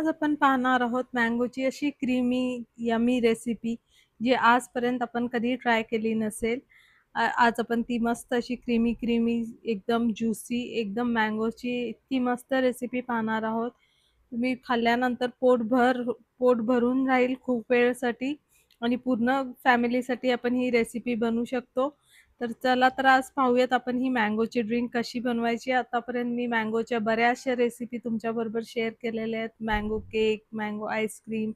आज आपण पाहणार आहोत मँगोची अशी क्रीमी यमी रेसिपी जी आजपर्यंत आपण कधी ट्राय केली नसेल. आज आपण ती मस्त अशी क्रीमी क्रीमी एकदम ज्युसी एकदम मँगोची इतकी मस्त रेसिपी पाहणार आहोत. तुम्ही खाल्ल्यानंतर पोट भरून राहील खूप वेळसाठी आणि पूर्ण फॅमिलीसाठी आपण ही रेसिपी बनवू शकतो. तर चला तर आज पाहूयात आपण ही मँगोची ड्रिंक कशी बनवायची. आतापर्यंत मी मँगोच्या बऱ्याचशा रेसिपी तुमच्याबरोबर शेअर केलेल्या आहेत. Mango cake, mango ice cream,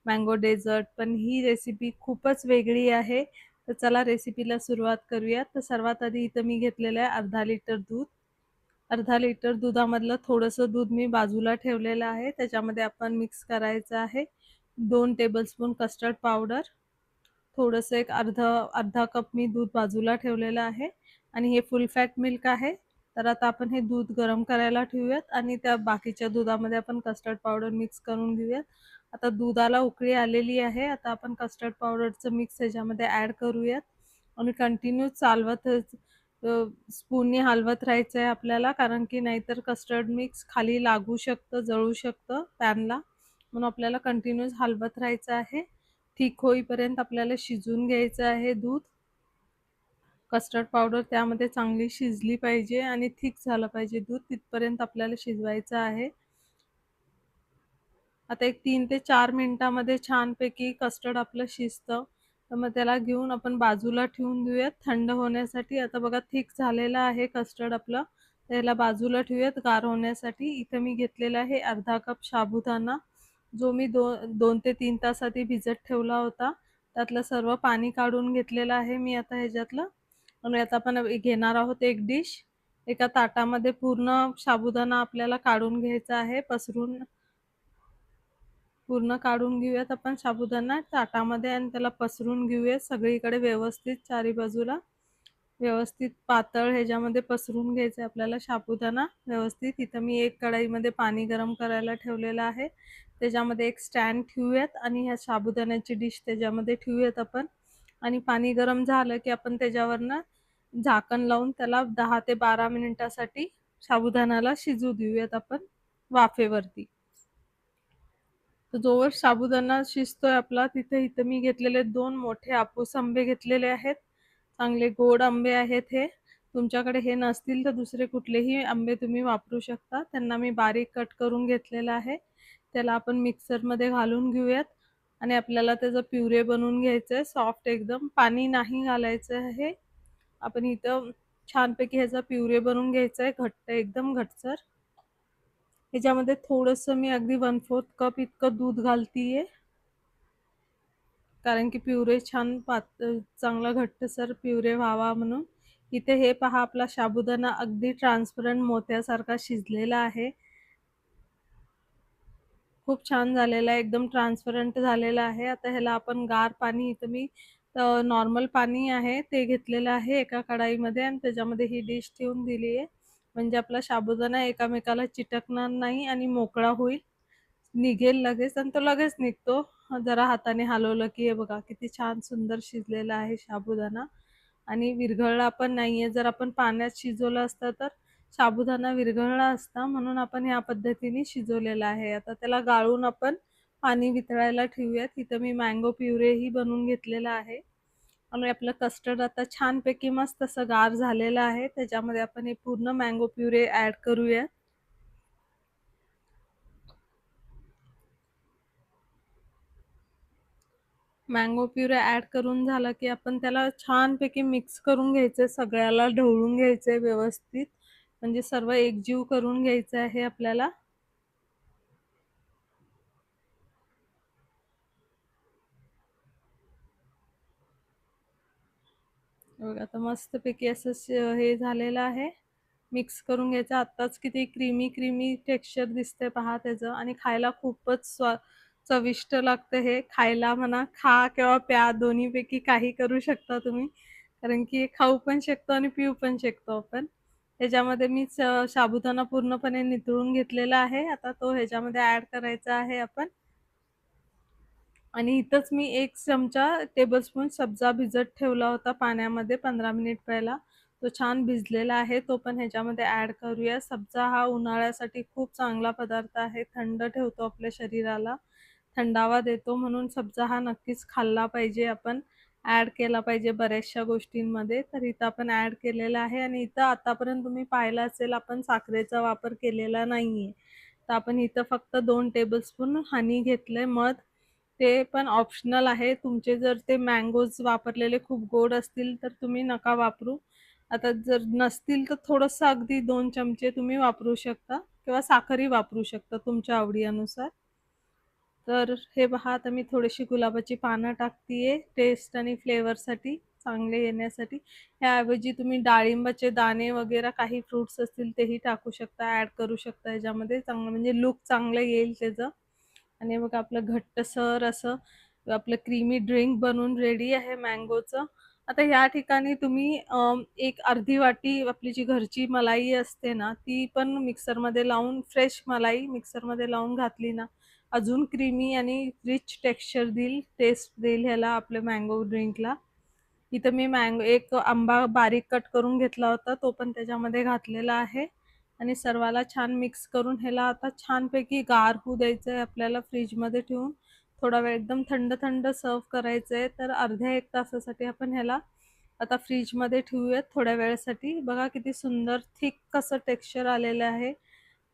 mango dessert. पण ही रेसिपी खूपच वेगळी आहे. तर चला रेसिपीला सुरुवात करूयात. तर सर्वात आधी इथं मी घेतलेलं आहे अर्धा लिटर दूध. अर्धा लिटर दुधामधलं थोडंसं दूध मी बाजूला ठेवलेलं आहे. त्याच्यामध्ये आपण मिक्स करायचं आहे 2 टेबलस्पून कस्टर्ड पावडर. थोडंसं एक अर्धा कप मी दूध बाजूला ठेवलेलं आहे आणि हे फुल फॅट मिल्क आहे. तर आता आपण हे दूध गरम करायला ठेवूयात आणि त्या बाकीच्या दुधामध्ये आपण कस्टर्ड पावडर मिक्स करून घेऊयात. आता दुधाला उकळी आलेली आहे. आता आपण कस्टर्ड पावडरचं मिक्स ह्याच्यामध्ये ॲड करूयात आणि कंटिन्यू स्पूनने हलवत राहायचं आहे आपल्याला, कारण की नाहीतर कस्टर्ड मिक्स खाली लागू शकतं, जळू शकतं पॅनला. म्हणून आपल्याला कंटिन्यूस हलवत राहायचं आहे. थिक होईपर्यंत आपल्याला शिजवून घ्यायचं आहे दूध. कस्टर्ड पावडर त्यामध्ये चांगली शिजली पाहिजे आणि थिक झालं पाहिजे दूध, तिथपर्यंत आपल्याला शिजवायचं आहे. आता एक 3 ते 4 मिनिटामध्ये छानपैकी कस्टर्ड आपलं शिजतं. तर मग त्याला घेऊन आपण बाजूला ठेवून देऊयात थंड होण्यासाठी. आता बघा थिक झालेलं आहे कस्टर्ड आपलं. त्याला बाजूला ठेवूयात गार होण्यासाठी. इथं मी घेतलेला आहे अर्धा कप साबुदाणा, जो मी 2 ते 3 तास आधी भिजत ठेवला होता. त्यातलं सर्व पाणी काढून घेतलेलं आहे मी आता ह्याच्यातलं. आणि आता आपण घेणार आहोत एक डिश. एका ताटामध्ये पूर्ण साबुदाणा आपल्याला काढून घ्यायचा आहे. पूर्ण काढून घेऊयात आपण साबुदाणा ताटामध्ये आणि त्याला पसरून घेऊयात सगळीकडे व्यवस्थित, चारी बाजूला व्यवस्थित पातळ ह्याच्यामध्ये पसरून घ्यायचं आहे आपल्याला साबुदाणा व्यवस्थित. इथं मी एक कढईमध्ये पाणी गरम करायला ठेवलेलं आहे. त्याच्यामध्ये एक स्टँड ठेवूयात आणि ह्या साबुदाण्याची डिश त्याच्यामध्ये ठेवूयात आपण. आणि पाणी गरम झालं की आपण त्याच्यावरनं झाकण लावून त्याला 10 ते 12 मिनिटासाठी साबुदाण्याला शिजू देऊयात आपण वाफेवरती. तर जोवर साबुदाणा शिजतोय आपला, तिथे इथं मी घेतलेले 2 मोठे हापूस आंबे घेतलेले आहेत. चांगले गोड आंबे आहेत हे. तुमच्याकडे हे नसतील तर दुसरे कुठलेही आंबे तुम्ही वापरू शकता. त्यांना मी बारीक कट करून घेतलेलं आहे. त्याला आपण मिक्सरमध्ये घालून घेऊयात आणि आपल्याला त्याचा प्युरे बनवून घ्यायचं आहे सॉफ्ट एकदम. पाणी नाही घालायचं आहे. आपण इथं छानपैकी ह्याचा प्युरे बनवून घ्यायचा आहे, घट्ट एकदम घट्टसर. ह्याच्यामध्ये थोडंसं मी अगदी 1/4 कप इतकं दूध घालतीये, कारण की प्युरे छान चांगला घट्टसर प्युरे व्हावा म्हणून. इथे हे पहा आपला साबुदाणा अगदी ट्रान्सपरंट मोत्यासारखा शिजलेला आहे. खूप छान झालेला आहे, एकदम ट्रान्सपरंट झालेला आहे. आता ह्याला आपण गार पाणी, इथं मी नॉर्मल पाणी आहे ते घेतलेलं आहे एका कढाईमध्ये आणि त्याच्यामध्ये ही डिश ठेवून दिली आहे. म्हणजे आपला साबुदाणा एकामेकाला चिटकणार नाही आणि मोकळा होईल, निघेल लगेच आणि तो लगेच निघतो. जरा हाताने हलवलं की. हे बघा किती छान सुंदर शिजलेला आहे साबुदाणा आणि विरघळला पण नाहीये. जर आपण पाण्यात शिजवलं असतं तर साबुदाणा विरघळला असता, म्हणून आपण ह्या पद्धतीने शिजवलेला आहे. आता त्याला गाळून आपण पाणी वितळायला ठेवूयात. इथं मी मँगो प्युरेही बनवून घेतलेला आहे आणि आपलं कस्टर्ड आता छानपैकी मस्त असं गार झालेलं आहे. त्याच्यामध्ये आपण हे पूर्ण मँगो प्युरे ॲड करूयात. मँगो प्युरे ॲड करून झालं की आपण त्याला छानपैकी मिक्स करून घ्यायचं आहे, सगळ्याला ढवळून घ्यायचं आहे व्यवस्थित. म्हणजे सर्व एकजीव करून घ्यायचं आहे आपल्याला. बघा आता मस्तपैकी असं हे झालेलं आहे. मिक्स करून घ्यायचं. आत्ताच किती क्रीमी क्रीमी टेक्स्चर दिसतंय पहा त्याचं आणि खायला खूपच चविष्ट लागतं हे. खायला म्हणा, खा किंवा प्या, दोन्हीपैकी काही करू शकता तुम्ही. कारण की हे खाऊ पण शकतो आणि पिऊ पण शकतो आपण. ह्याच्यामध्ये मी साबुदाणा पूर्णपणे नितळून घेतलेला आहे. आता तो ह्याच्यामध्ये ॲड करायचा आहे आपण. आणि इथंच मी 1 चमचा टेबलस्पून सब्जा भिजत ठेवला होता पाण्यामध्ये 15 मिनिट पहिला. तो छान भिजलेला आहे, तो पण ह्याच्यामध्ये ॲड करूया. सब्जा हा उन्हाळ्यासाठी खूप चांगला पदार्थ आहे. थंड ठेवतो आपल्या शरीराला, थंडावा देतो म्हणून सब्जा हा नक्कीच खाल्ला पाहिजे. आपण ॲड केला पाहिजे बऱ्याचशा गोष्टींमध्ये. तर इथं आपण ॲड केलेला आहे आणि इथं आतापर्यंत तुम्ही पाहिलं असेल आपण साखरेचा वापर केलेला नाहीये. तर आपण इथं फक्त 2 टेबलस्पून हनी घेतलंय, मध. ते पण ऑप्शनल आहे. तुमचे जर ते मँगोज वापरलेले खूप गोड असतील, तर तुम्ही नका वापरू. आता जर नसतील, तर थोडंसं अगदी 2 चमचे तुम्ही वापरू शकता किंवा साखरही वापरू शकता तुमच्या आवडीनुसार. तर हे पहा आता मी थोडीशी गुलाबाची पानं टाकतीये टेस्ट आणि फ्लेवरसाठी, चांगले येण्यासाठी. ह्याऐवजी तुम्ही डाळिंबाचे दाणे वगैरे काही फ्रुट्स असतील तेही टाकू शकता, ॲड करू शकता ह्याच्यामध्ये. चांगलं म्हणजे लूक चांगलं येईल त्याचं. आणि हे बघा आपलं घट्टसर असं आपलं क्रीमी ड्रिंक बनून रेडी आहे मँगोचं. आता ह्या ठिकाणी तुम्ही एक अर्धी वाटी आपली जी घरची मलाई असते ना, ती पण मिक्सरमध्ये लावून फ्रेश मलाई मिक्सरमध्ये लावून घातली ना, अजून क्रीमी आणि रिच टेक्स्चर देईल, टेस्ट देईल ह्याला आपल्या मँगो ड्रिंकला. इथं मी एक आंबा बारीक कट करून घेतला होता, तो पण त्याच्यामध्ये घातलेला आहे आणि सर्वाला छान मिक्स करून ह्याला आता छानपैकी गार होऊ द्यायचं आहे आपल्याला फ्रिजमध्ये ठेवून. थोडा वेळ एकदम थंड-थंड सर्व्ह करायचं आहे. तर अर्ध्या 1 तासासाठी आपण ह्याला आता फ्रिजमध्ये ठेवूयात थोड्या वेळासाठी. बघा किती सुंदर थिक असं टेक्स्चर आलेलं आहे.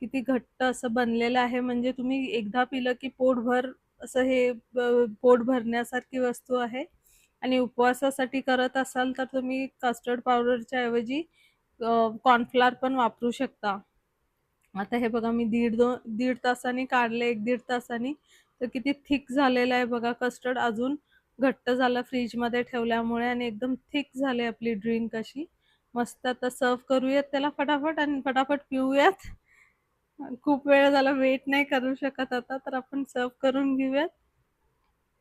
किती घट्ट असं बनलेलं आहे, म्हणजे तुम्ही एकदा पिलं की पोटभर असं हे पोट भरण्यासारखी वस्तू आहे. आणि उपवासासाठी करत असाल तर तुम्ही कस्टर्ड पावडरच्या ऐवजी कॉर्नफ्लोअर पण वापरू शकता. आता हे बघा मी दीड तासाने काढले, 1-1.5 तासाने. तर किती थिक झालेलं आहे बघा कस्टर्ड. अजून घट्ट झालं फ्रिजमध्ये ठेवल्यामुळे आणि एकदम थिक झाली आपली ड्रिंक अशी. मस्त आता सर्व्ह करूयात त्याला फटाफट आणि फटाफट पिऊयात. खूप वेळ झाला वेट नाही करू शकत आता, तर आपण सर्व्ह करून घेऊयात.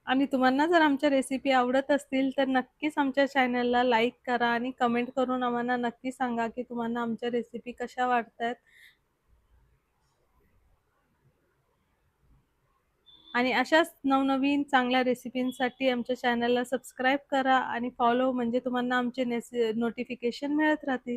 आणि तुम्हाला जर आमच्या रेसिपी आवडत असतील, तर नक्कीच आमच्या चॅनलला लाईक करा आणि कमेंट करून आम्हाला नक्की सांगा, की तुम्हाला आमच्या रेसिपी कशा वाटतायत. आणि अशाच नवनवीन चांगल्या रेसिपींसाठी आमच्या चॅनलला सबस्क्राईब करा आणि फॉलो म्हणजे तुम्हाला आमचे नोटिफिकेशन मिळत राहतील.